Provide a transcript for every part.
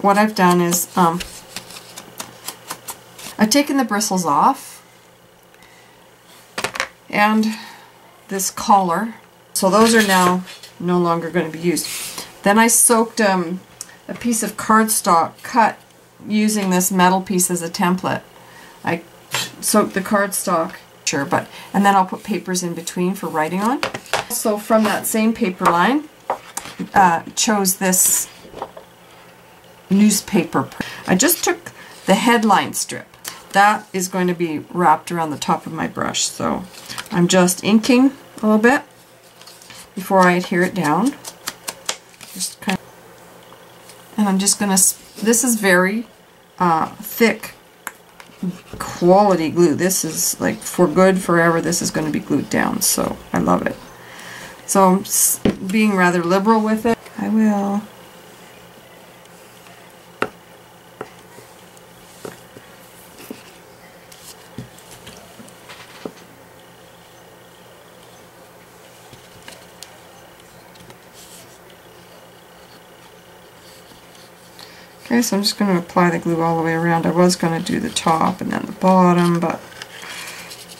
what I've done is I've taken the bristles off and this collar. So those are now no longer going to be used. Then I soaked a piece of cardstock cut using this metal piece as a template. I soaked the cardstock, and then I'll put papers in between for writing on. So from that same paper line, chose this newspaper. I just took the headline strip. That is going to be wrapped around the top of my brush. So I'm just inking a little bit before I adhere it down. Just kind of, and I'm just going to, this is very thick quality glue. This is like for good forever. This is going to be glued down, so I love it. So I'm being rather liberal with it. I will. Okay, so I'm just going to apply the glue all the way around. I was going to do the top and then the bottom, but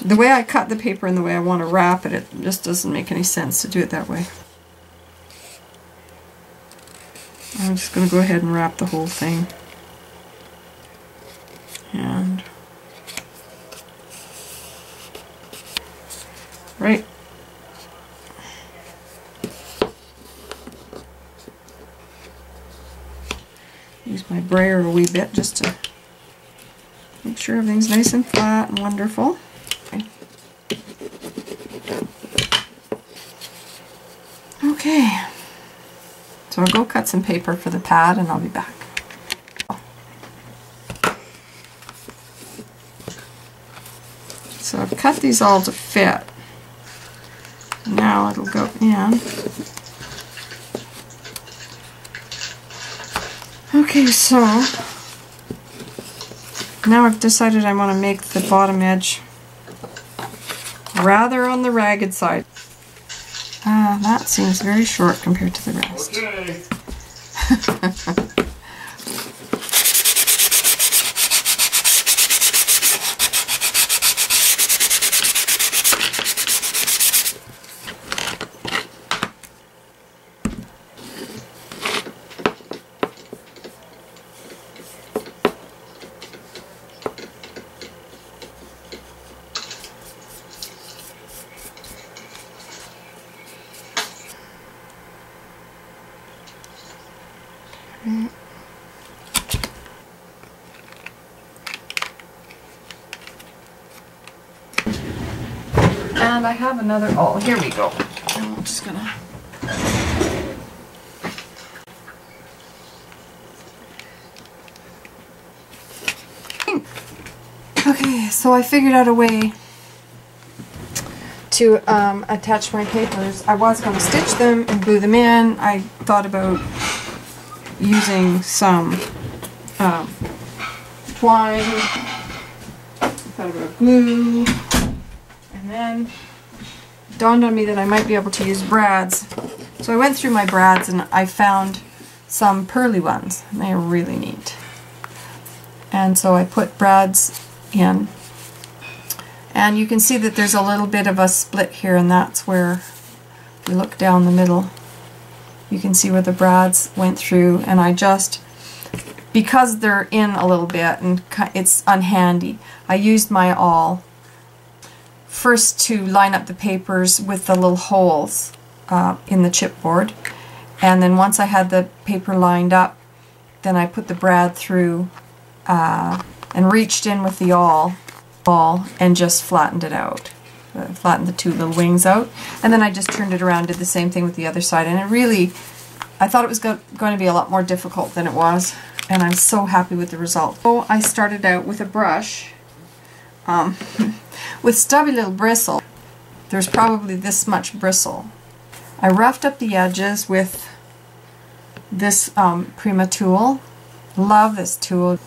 the way I cut the paper and the way I want to wrap it, it just doesn't make any sense to do it that way. I'm just going to go ahead and wrap the whole thing. And right. Use my brayer a wee bit just to make sure everything's nice and flat and wonderful. Okay, so I'll go cut some paper for the pad and I'll be back. So I've cut these all to fit. Now it'll go in. Okay, so now I've decided I want to make the bottom edge rather on the ragged side. That seems very short compared to the rest. Okay. And I have another, oh, here we go. I'm just gonna, okay, so I figured out a way to attach my papers. I was going to stitch them and glue them in. I thought about using some twine, I thought about glue, and then it dawned on me that I might be able to use brads. So I went through my brads and I found some pearly ones, and they are really neat. And so I put brads in, and you can see that there's a little bit of a split here, and that's where, if you look down the middle, you can see where the brads went through, and I just, because they're in a little bit and it's unhandy, I used my awl first to line up the papers with the little holes in the chipboard, and then once I had the paper lined up, then I put the brad through and reached in with the awl and just flattened it out. Flattened the two little wings out, and then I just turned it around, did the same thing with the other side, and it really, I thought it was going to be a lot more difficult than it was, and I'm so happy with the result. So I started out with a brush with stubby little bristle. There's probably this much bristle. I roughed up the edges with this Prima tool. Love this tool.